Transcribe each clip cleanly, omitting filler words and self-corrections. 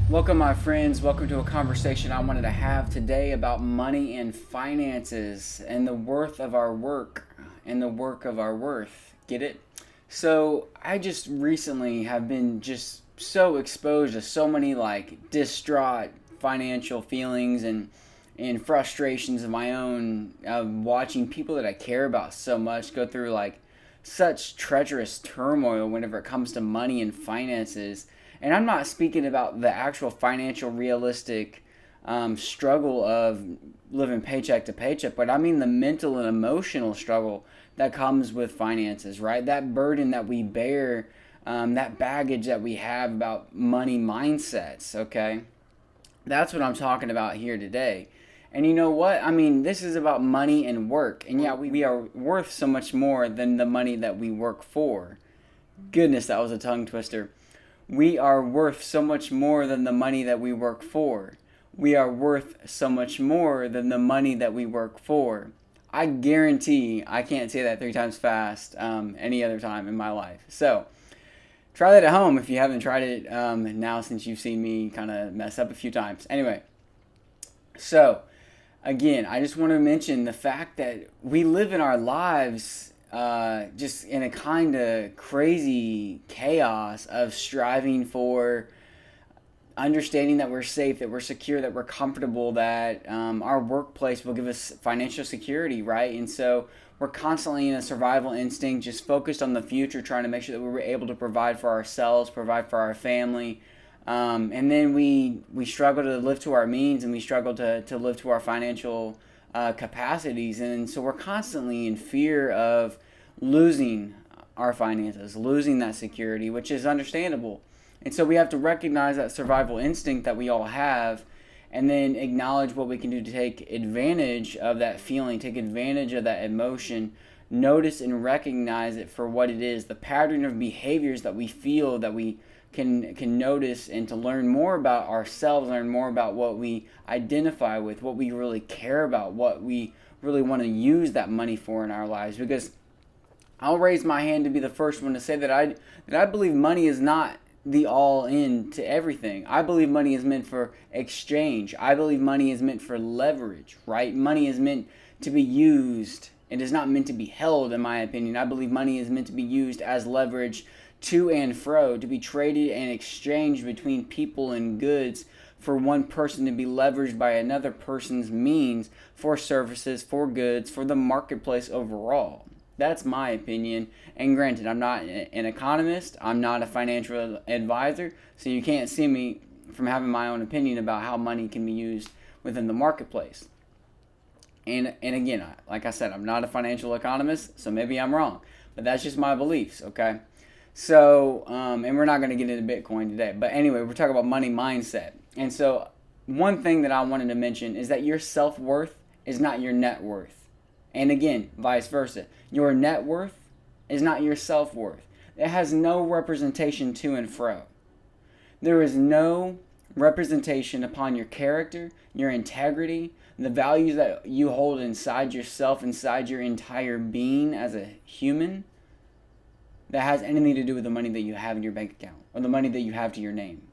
Welcome, my friends. Welcome to a conversation I wanted to have today about money and finances and the worth of our work and the work of our worth. Get it? So, I just recently have been just so exposed to so many distraught financial feelings and frustrations of my own, watching people that I care about so much go through such treacherous turmoil whenever it comes to money and finances. And I'm not speaking about the actual financial, realistic struggle of living paycheck to paycheck, but I mean the mental and emotional struggle that comes with finances, right? That burden that we bear, that baggage that we have about money mindsets, okay? That's what I'm talking about here today. And you know what? I mean, this is about money and work. And yeah, we are worth so much more than the money that we work for. Goodness, that was a tongue twister. We are worth so much more than the money that we work for. We are worth so much more than the money that we work for. I guarantee I can't say that three times fast any other time in my life. So try that at home if you haven't tried it now, since you've seen me kind of mess up a few times. Anyway, so again, I just want to mention the fact that we live in our lives just in a kind of crazy chaos of striving for understanding that we're safe, that we're secure, that we're comfortable, that our workplace will give us financial security, right? And so we're constantly in a survival instinct, just focused on the future, trying to make sure that we're able to provide for ourselves, provide for our family. And then we struggle to live to our means, and we struggle to live to our financial capacities. And so we're constantly in fear of losing our finances, losing that security, which is understandable. And so we have to recognize that survival instinct that we all have, and then acknowledge what we can do to take advantage of that feeling, take advantage of that emotion, notice and recognize it for what it is, the pattern of behaviors that we feel, that we can notice, and to learn more about ourselves, learn more about what we identify with, what we really care about, what we really want to use that money for in our lives. Because I'll raise my hand to be the first one to say that I believe money is not the all in to everything. I believe money is meant for exchange. I believe money is meant for leverage, right? Money is meant to be used. It is not meant to be held, in my opinion. I believe money is meant to be used as leverage to and fro, to be traded and exchanged between people and goods, for one person to be leveraged by another person's means for services, for goods, for the marketplace overall. That's my opinion. And granted, I'm not an economist, I'm not a financial advisor, so you can't see me from having my own opinion about how money can be used within the marketplace. And again, like I said, I'm not a financial economist, so maybe I'm wrong. But that's just my beliefs, okay? So, and we're not going to get into Bitcoin today. But anyway, we're talking about money mindset. And so, one thing that I wanted to mention is that your self worth is not your net worth. And again, vice versa. Your net worth is not your self worth. It has no representation to and fro. There is no representation upon your character, your integrity, the values that you hold inside yourself, inside your entire being as a human, that has anything to do with the money that you have in your bank account or the money that you have to your name.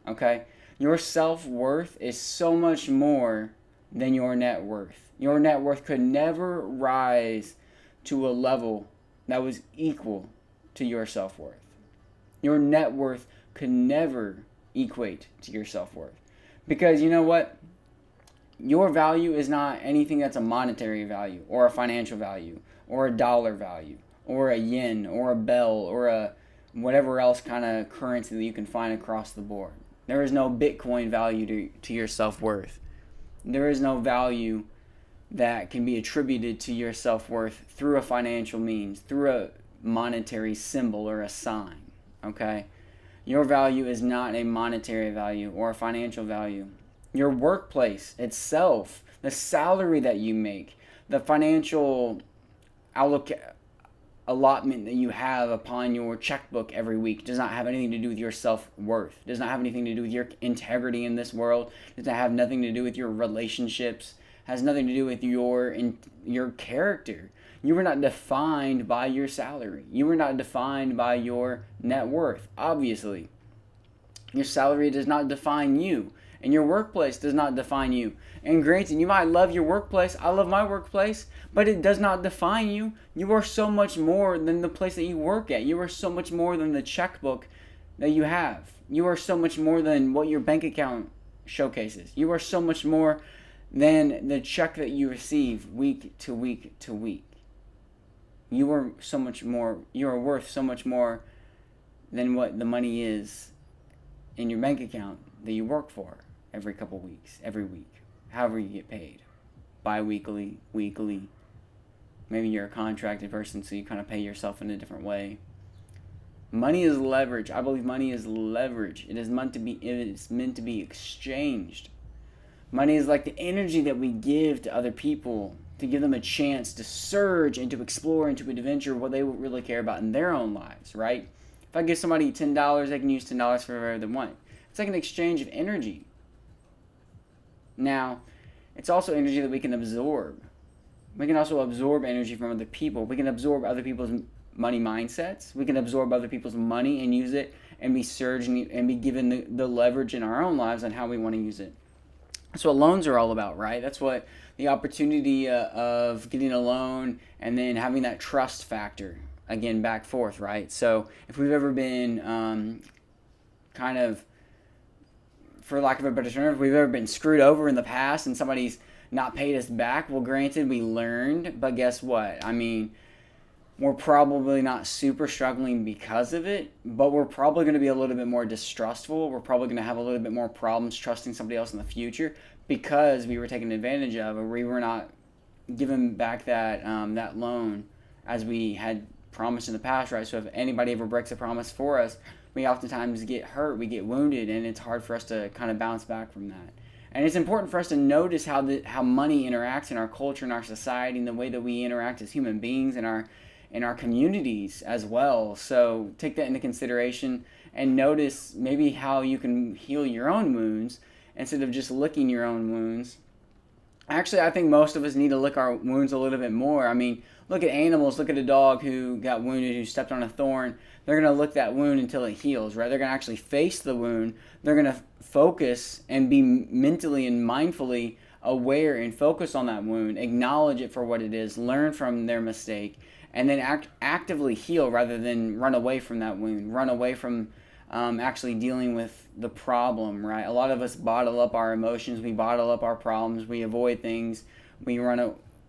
Okay? Your self worth is so much more than your net worth. Your net worth could never rise to a level that was equal to your self worth. Your net worth could never equate to your self worth. Because you know what? Your value is not anything that's a monetary value or a financial value or a dollar value or a yen or a bell or a whatever else kind of currency that you can find across the board. There is no Bitcoin value to your self worth. There is no value that can be attributed to your self worth through a financial means, through a monetary symbol or a sign. Okay? Your value is not a monetary value or a financial value. Your workplace itself, the salary that you make, the financial allotment that you have upon your checkbook every week does not have anything to do with your self-worth. Does not have anything to do with your integrity in this world. Does not have nothing to do with your relationships. Has nothing to do with your character. You were not defined by your salary. You were not defined by your net worth, obviously. Your salary does not define you, and your workplace does not define you. And granted, you might love your workplace. I love my workplace, but it does not define you. You are so much more than the place that you work at. You are so much more than the checkbook that you have. You are so much more than what your bank account showcases. You are so much more than the check that you receive week to week to week. You are so much more, you are worth so much more than what the money is in your bank account that you work for every couple weeks, every week, however you get paid. Bi-weekly, weekly. Maybe you're a contracted person, so you kind of pay yourself in a different way. Money is leverage. I believe money is leverage. It is meant to be exchanged. Money is like the energy that we give to other people to give them a chance to surge and to explore and to adventure what they would really care about in their own lives, right? If I give somebody $10, they can use $10 for whatever they want. It's like an exchange of energy. Now, it's also energy that we can absorb. We can also absorb energy from other people. We can absorb other people's money mindsets. We can absorb other people's money and use it and be surging and be given the leverage in our own lives on how we want to use it. That's what loans are all about, right? That's what the opportunity of getting a loan and then having that trust factor, again, back forth, right? So if we've ever been kind of, for lack of a better term, if we've ever been screwed over in the past and somebody's not paid us back, well, granted, we learned, but guess what? I mean, we're probably not super struggling because of it, but we're probably going to be a little bit more distrustful. We're probably going to have a little bit more problems trusting somebody else in the future because we were taken advantage of, or we were not given back that that loan as we had promised in the past, right? So if anybody ever breaks a promise for us, we oftentimes get hurt, we get wounded, and it's hard for us to kind of bounce back from that. And it's important for us to notice how money interacts in our culture, in our society, and the way that we interact as human beings in our communities as well. So take that into consideration and notice maybe how you can heal your own wounds instead of just licking your own wounds. Actually, I think most of us need to lick our wounds a little bit more. I mean, look at animals. Look at a dog who got wounded, who stepped on a thorn. They're going to lick that wound until it heals, right? They're going to actually face the wound. They're going to focus and be mentally and mindfully aware and focus on that wound, acknowledge it for what it is, learn from their mistake, and then actively heal rather than run away from that wound, run away from actually dealing with the problem, right? A lot of us bottle up our emotions, we bottle up our problems, we avoid things, we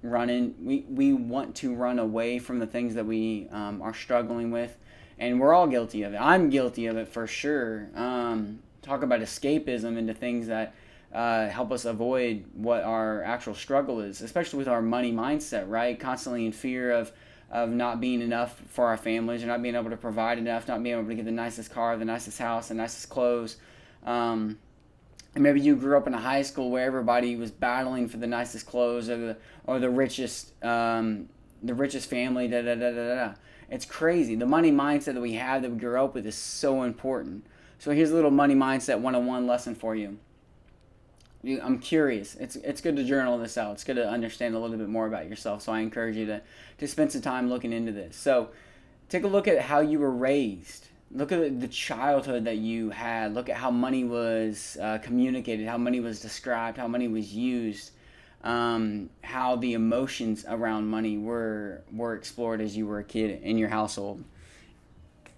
we want to run away from the things that we are struggling with, and we're all guilty of it. I'm guilty of it for sure. Talk about escapism into things that help us avoid what our actual struggle is, especially with our money mindset, right? Constantly in fear of not being enough for our families, or not being able to provide enough, not being able to get the nicest car, the nicest house, the nicest clothes. And maybe you grew up in a high school where everybody was battling for the nicest clothes or the richest family. Da da da da da. It's crazy. The money mindset that we have, that we grew up with, is so important. So here's a little money mindset 101 lesson for you. I'm curious. It's good to journal this out. It's good to understand a little bit more about yourself. So I encourage you to spend some time looking into this. So take a look at how you were raised. Look at the childhood that you had. Look at how money was communicated, how money was described, how money was used, how the emotions around money were explored as you were a kid in your household,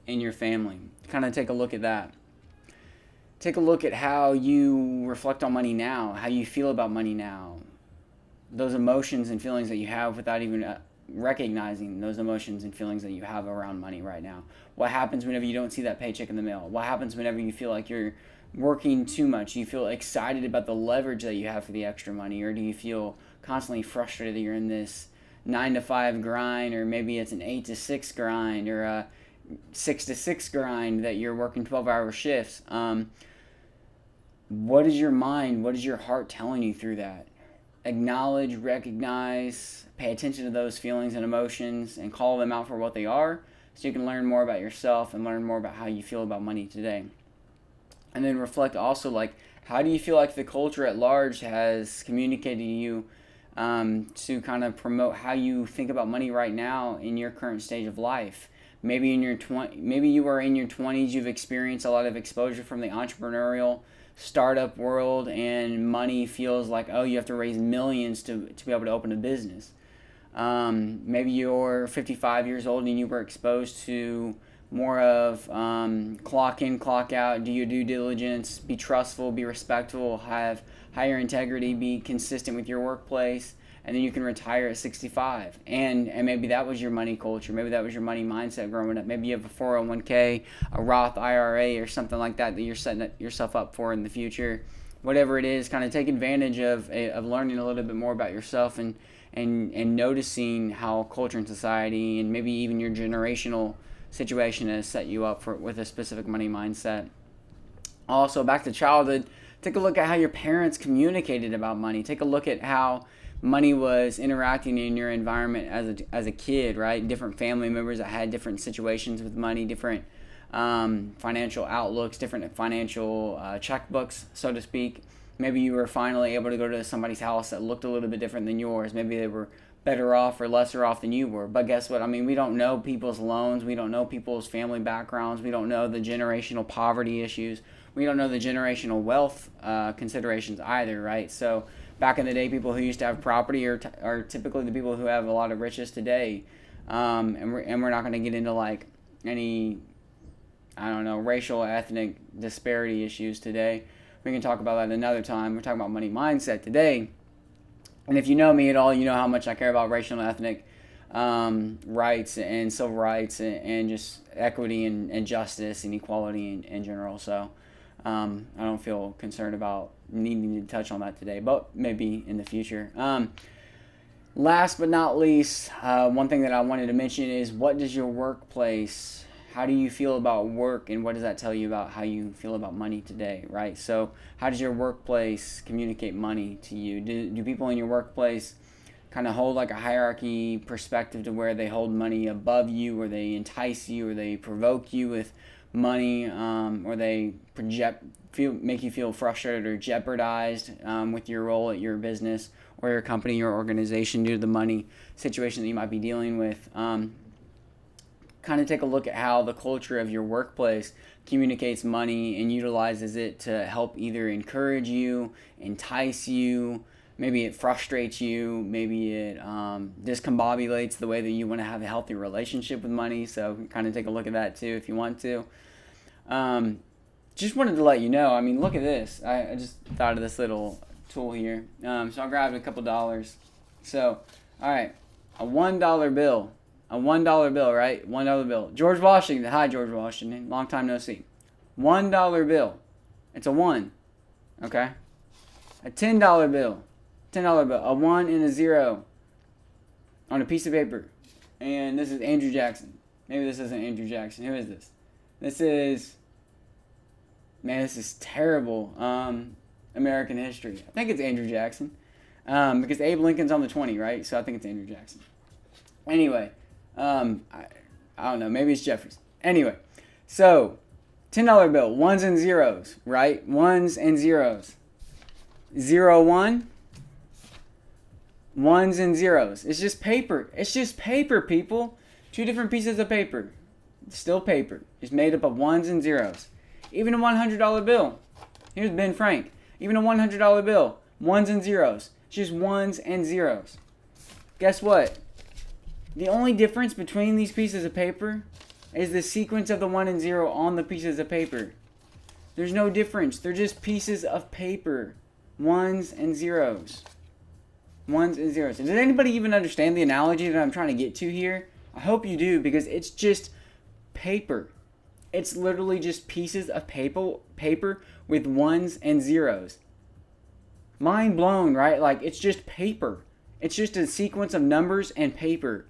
in your family. Kind of take a look at that. Take a look at how you reflect on money now, how you feel about money now, those emotions and feelings that you have without even recognizing those emotions and feelings that you have around money right now. What happens whenever you don't see that paycheck in the mail? What happens whenever you feel like you're working too much? Do you feel excited about the leverage that you have for the extra money, or do you feel constantly frustrated that you're in this 9 to 5 grind, or maybe it's an 8 to 6 grind, or a 6 to 6 grind that you're working 12-hour shifts? What is your mind, what is your heart telling you through that? Acknowledge, recognize, pay attention to those feelings and emotions, and call them out for what they are, so you can learn more about yourself and learn more about how you feel about money today. And then reflect also, like, how do you feel like the culture at large has communicated to you to kind of promote how you think about money right now in your current stage of life? Maybe you are in your 20s. You've experienced a lot of exposure from the entrepreneurial startup world, and money feels like, oh, you have to raise millions to be able to open a business. Maybe you're 55 years old and you were exposed to more of clock in, clock out, do your due diligence, be trustful, be respectful, have higher integrity, be consistent with your workplace, and then you can retire at 65. And maybe that was your money culture. Maybe that was your money mindset growing up. Maybe you have a 401k, a Roth IRA, or something like that you're setting yourself up for in the future. Whatever it is, kind of take advantage of learning a little bit more about yourself and noticing how culture and society and maybe even your generational situation has set you up with a specific money mindset. Also, back to childhood, take a look at how your parents communicated about money. Take a look at how money was interacting in your environment as a kid, right? Different family members that had different situations with money, different financial outlooks, different financial checkbooks, so to speak. Maybe you were finally able to go to somebody's house that looked a little bit different than yours. Maybe they were better off or lesser off than you were. But guess what? I mean, we don't know people's loans. We don't know people's family backgrounds. We don't know the generational poverty issues. We don't know the generational wealth considerations either, right? So back in the day, people who used to have property are typically the people who have a lot of riches today. And we're not going to get into like any, I don't know, racial, ethnic disparity issues today. We can talk about that another time. We're talking about money mindset today. And if you know me at all, you know how much I care about racial and ethnic rights and civil rights and just equity and justice and equality in general. So I don't feel concerned about needing to touch on that today, but maybe in the future. Last but not least, one thing that I wanted to mention is, what does your workplace, how do you feel about work, and what does that tell you about how you feel about money today, right? So how does your workplace communicate money to you? Do people in your workplace kind of hold like a hierarchy perspective to where they hold money above you, or they entice you, or they provoke you with money, or they make you feel frustrated or jeopardized with your role at your business or your company, your organization, due to the money situation that you might be dealing with? Kind of take a look at how the culture of your workplace communicates money and utilizes it to help either encourage you, entice you, maybe it frustrates you, maybe it discombobulates the way that you want to have a healthy relationship with money. So kind of take a look at that too if you want to. Just wanted to let you know, I mean, look at this. I just thought of this little tool here. So I grabbed a couple dollars. So, all right, a $1 bill. A $1 bill, right? $1 bill. George Washington. Hi, George Washington. Long time no see. $1 bill. It's a 1. Okay? A $10 bill. $10 bill. A 1 and a 0 on a piece of paper. And this is Andrew Jackson. Maybe this isn't Andrew Jackson. Who is this? This is... Man, this is terrible. American history. I think it's Andrew Jackson. Because Abe Lincoln's on the 20, right? So I think it's Andrew Jackson. Anyway... I don't know, maybe it's Jefferson. Anyway, so $10 bill, ones and zeros, right? Ones and zeros. 0, 1, ones and zeros. It's just paper. It's just paper, people. 2 different pieces of paper. Still paper. It's made up of ones and zeros. Even a $100 bill. Here's Ben Frank. Even a $100 bill, ones and zeros. It's just ones and zeros. Guess what? The only difference between these pieces of paper is the sequence of the 1 and 0 on the pieces of paper. There's no difference. They're just pieces of paper. Ones and zeros. Ones and zeros. Does anybody even understand the analogy that I'm trying to get to here? I hope you do, because it's just paper. It's literally just pieces of paper with ones and zeros. Mind blown, right? Like, it's just paper. It's just a sequence of numbers and paper.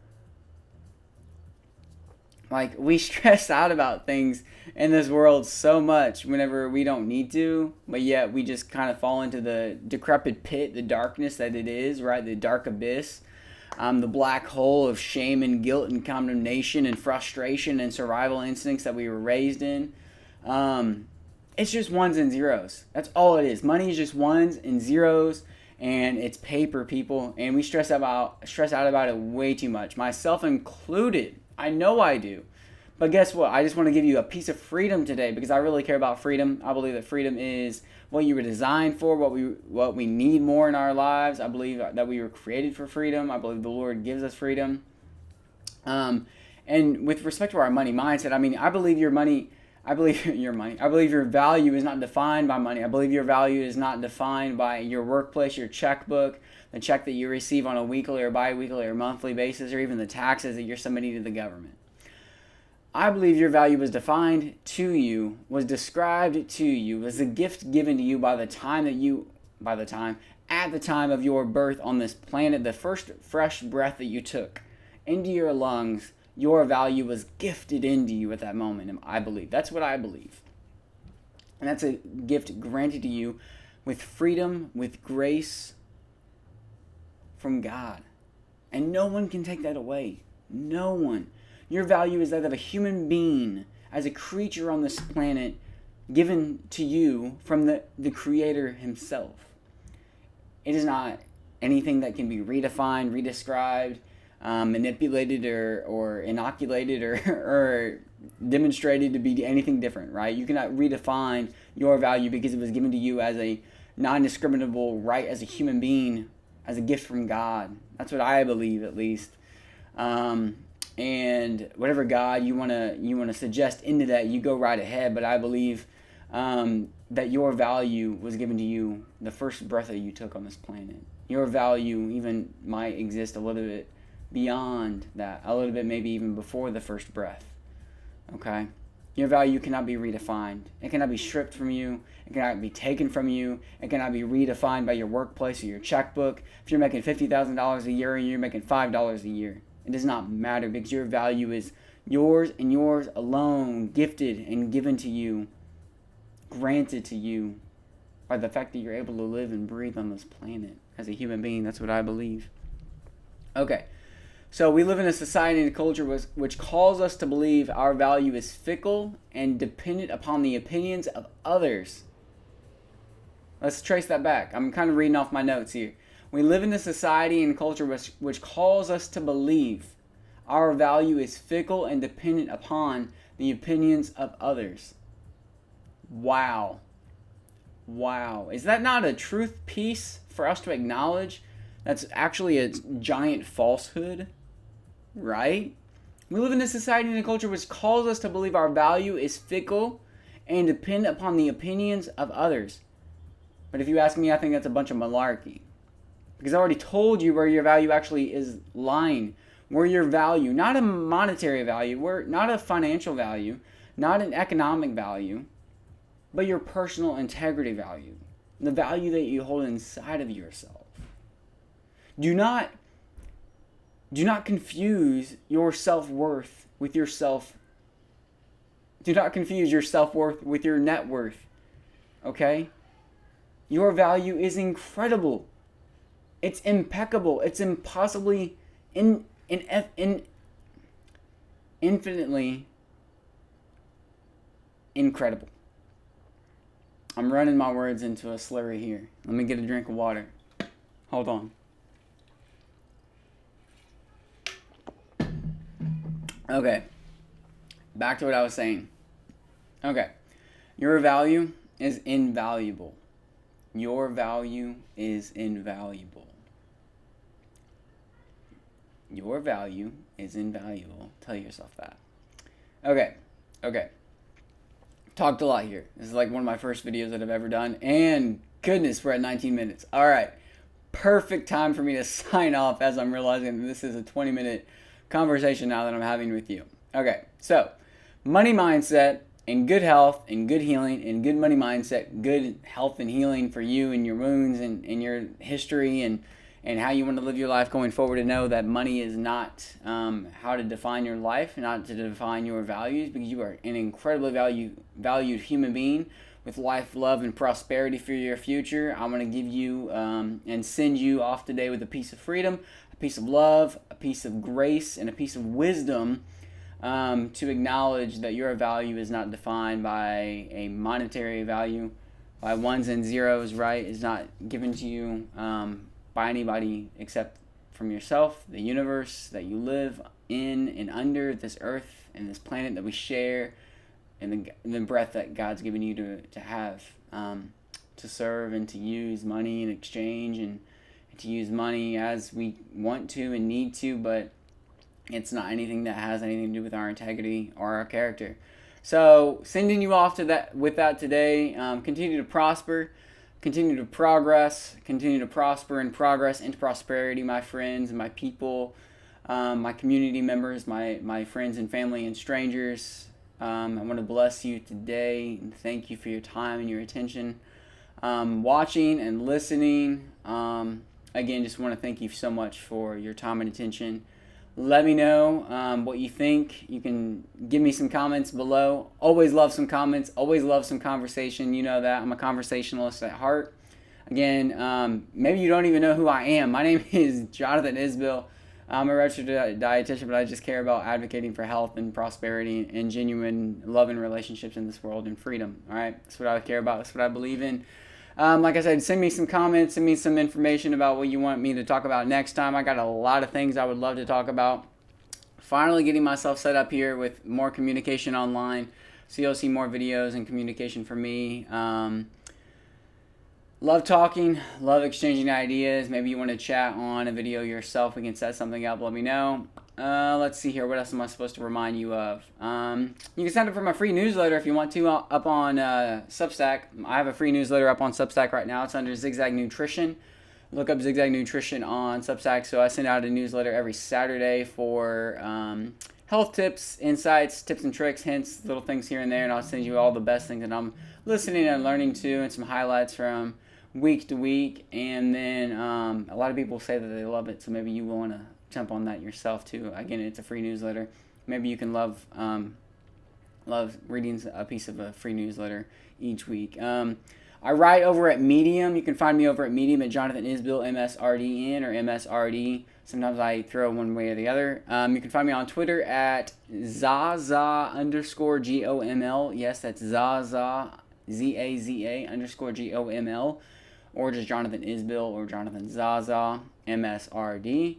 Like, we stress out about things in this world so much whenever we don't need to, but yet we just kind of fall into the decrepit pit, the darkness that it is, right? The dark abyss, the black hole of shame and guilt and condemnation and frustration and survival instincts that we were raised in. It's just ones and zeros. That's all it is. Money is just ones and zeros, and it's paper, people, and we stress out about it way too much, myself included. I know I do. But guess what? I just want to give you a piece of freedom today because I really care about freedom. I believe that freedom is what you were designed for, what we need more in our lives. I believe that we were created for freedom. I believe the Lord gives us freedom. And with respect to our money mindset, I mean, I believe your money. I believe your money. I believe your value is not defined by money. I believe your value is not defined by your workplace, your checkbook, the check that you receive on a weekly or bi-weekly or monthly basis, or even the taxes that you're submitting to the government. I believe your value was defined to you, was described to you, was a gift given to you at the time of your birth on this planet, the first fresh breath that you took into your lungs. Your value was gifted into you at that moment, I believe. That's what I believe. And that's a gift granted to you with freedom, with grace from God. And no one can take that away. No one. Your value is that of a human being, as a creature on this planet, given to you from the Creator Himself. It is not anything that can be redefined, redescribed, manipulated or inoculated or demonstrated to be anything different, right? You cannot redefine your value because it was given to you as a non-discriminable right as a human being, as a gift from God. That's what I believe, at least. And whatever God you wanna suggest into that, you go right ahead. But I believe that your value was given to you the first breath that you took on this planet. Your value even might exist a little bit beyond that, a little bit maybe even before the first breath. Okay? Your value cannot be redefined. It cannot be stripped from you. It cannot be taken from you. It cannot be redefined by your workplace or your checkbook. If you're making $50,000 a year and you're making $5 a year, it does not matter because your value is yours and yours alone, gifted and given to you, granted to you by the fact that you're able to live and breathe on this planet as a human being. That's what I believe. Okay, so we live in a society and a culture which calls us to believe our value is fickle and dependent upon the opinions of others. Let's trace that back. I'm kind of reading off my notes here. We live in a society and culture which calls us to believe our value is fickle and dependent upon the opinions of others. Wow. Wow. Is that not a truth piece for us to acknowledge? That's actually a giant falsehood, right? We live in a society and a culture which calls us to believe our value is fickle and dependent upon the opinions of others. But if you ask me, I think that's a bunch of malarkey. Because I already told you where your value actually is lying. Where your value, not a monetary value, not a financial value, not an economic value, but your personal integrity value. The value that you hold inside of yourself. Do not confuse your self-worth with your self. Do not confuse your self-worth with your net worth. Okay? Your value is incredible. It's impeccable. It's impossibly infinitely incredible. I'm running my words into a slurry here. Let me get a drink of water. Hold on. Okay. Back to what I was saying. Okay. Your value is invaluable. Your value is invaluable. Your value is invaluable. Tell yourself that. Okay. Talked a lot here. This is like one of my first videos that I've ever done. And goodness, we're at 19 minutes. All right. Perfect time for me to sign off as I'm realizing that this is a 20-minute conversation now that I'm having with you. Okay. So, money mindset and good health and good healing and good money mindset, good health and healing for you and your wounds and your history and how you want to live your life going forward, to know that money is not how to define your life, not to define your values, because you are an incredibly valued human being with life, love, and prosperity for your future. I want to give you and send you off today with a piece of freedom, a piece of love, a piece of grace, and a piece of wisdom to acknowledge that your value is not defined by a monetary value, by ones and zeros, right? It's not given to you by anybody except from yourself, the universe that you live in and under, this earth and this planet that we share, and the breath that God's given you to have, to serve and to use money in exchange, and to use money as we want to and need to, but it's not anything that has anything to do with our integrity or our character. So sending you off to that with that today. Continue to prosper, continue to progress, continue to prosper and progress into prosperity, my friends and my people, my community members, my friends and family and strangers. I want to bless you today and thank you for your time and your attention, watching and listening. Again, just want to thank you so much for your time and attention. Let me know what you think. You can give me some comments below. Always love some comments. Always love some conversation. You know that. I'm a conversationalist at heart. Again, maybe you don't even know who I am. My name is Jonathan Isbell. I'm a registered dietitian, but I just care about advocating for health and prosperity and genuine love and relationships in this world and freedom. All right? That's what I care about. That's what I believe in. Like I said, send me some comments, send me some information about what you want me to talk about next time. I got a lot of things I would love to talk about. Finally getting myself set up here with more communication online, so you'll see more videos and communication from me. Love talking, love exchanging ideas. Maybe you want to chat on a video yourself. We can set something up. Let me know. Let's see here. What else am I supposed to remind you of? You can sign up for my free newsletter if you want to, up on Substack. I have a free newsletter up on Substack right now. It's under Zigzag Nutrition. Look up Zigzag Nutrition on Substack. So I send out a newsletter every Saturday for health tips, insights, tips and tricks, hints, little things here and there. And I'll send you all the best things that I'm listening and learning to, and some highlights from week to week. And then a lot of people say that they love it, so maybe you will want to jump on that yourself too. Again, it's a free newsletter. Maybe you can love reading a piece of a free newsletter each week. I write over at Medium. You can find me over at Medium at Jonathan Isbell, MSRDN or MSRD. Sometimes I throw one way or the other. You can find me on Twitter at Zaza_GOML. Yes, that's Zaza, ZAZA_GOML. Or just Jonathan Isbell or Jonathan Zaza, MSRD.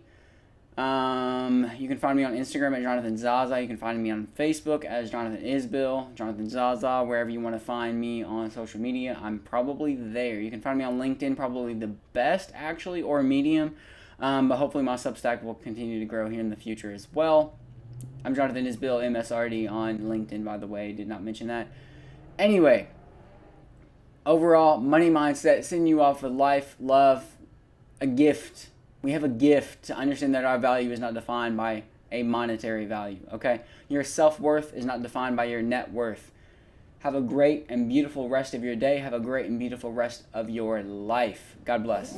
You can find me on Instagram at Jonathan Zaza. You can find me on Facebook as Jonathan Isbell, Jonathan Zaza, wherever you want to find me on social media. I'm probably there. You can find me on LinkedIn, probably the best actually, or Medium. But hopefully my Substack will continue to grow here in the future as well. I'm Jonathan Isbell, MSRD on LinkedIn, by the way. Did not mention that. Anyway, overall, money mindset, sending you off with life, love, a gift. We have a gift to understand that our value is not defined by a monetary value, okay? Your self-worth is not defined by your net worth. Have a great and beautiful rest of your day. Have a great and beautiful rest of your life. God bless.